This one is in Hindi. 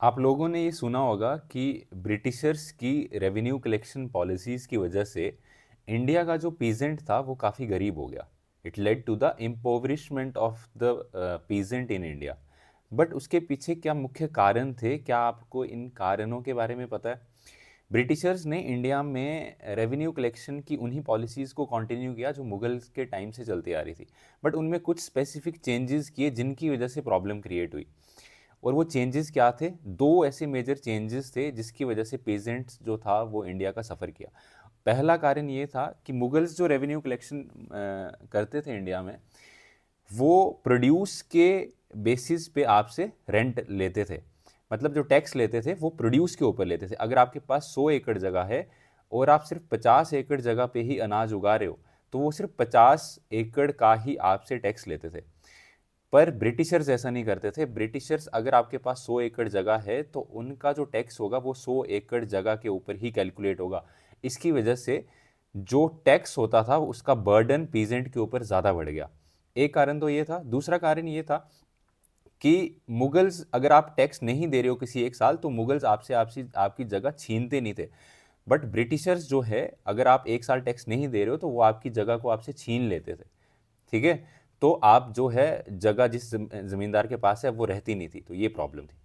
आप लोगों ने ये सुना होगा कि ब्रिटिशर्स की रेवेन्यू कलेक्शन पॉलिसीज़ की वजह से इंडिया का जो पीजेंट था वो काफ़ी गरीब हो गया। It led to the impoverishment of the peasant in India. But उसके पीछे क्या मुख्य कारण थे? क्या आपको इन कारणों के बारे में पता है? ब्रिटिशर्स ने इंडिया में रेवेन्यू कलेक्शन की उन्हीं पॉलिसीज़ को कंटिन्यू किया जो मुगल्स के टाइम से चलती आ रही थी। बट उनमें कुछ स्पेसिफिक चेंजेस किए जिनकी वजह से प्रॉब्लम क्रिएट हुई। और वो चेंजेस क्या थे? दो ऐसे मेजर चेंजेस थे जिसकी वजह से पेजेंट्स जो था वो इंडिया का सफ़र किया। पहला कारण ये था कि मुगल्स जो रेवेन्यू कलेक्शन करते थे इंडिया में, वो प्रोड्यूस के बेसिस पे आपसे रेंट लेते थे। मतलब जो टैक्स लेते थे वो प्रोड्यूस के ऊपर लेते थे। अगर आपके पास 100 एकड़ जगह है और आप सिर्फ 50 एकड़ जगह पे ही अनाज उगा रहे हो, तो वो सिर्फ 50 एकड़ का ही आपसे टैक्स लेते थे। पर ब्रिटिशर्स ऐसा नहीं करते थे। ब्रिटिशर्स अगर आपके पास 100 एकड़ जगह है तो उनका जो टैक्स होगा वो 100 एकड़ जगह के ऊपर ही कैलकुलेट होगा। इसकी वजह से जो टैक्स होता था उसका बर्डन पीजेंट के ऊपर ज़्यादा बढ़ गया। एक कारण तो ये था। दूसरा कारण ये था कि मुगल्स, अगर आप टैक्स नहीं दे रहे हो किसी एक साल, तो मुगल्स आपसे आपसी आपकी जगह छीनते नहीं थे। बट ब्रिटिशर्स जो है, अगर आप एक साल टैक्स नहीं दे रहे हो तो वो आपकी जगह को आपसे छीन लेते थे। ठीक है? तो आप जो है जगह जिस जमींदार के पास है वो रहती नहीं थी, तो ये प्रॉब्लम थी।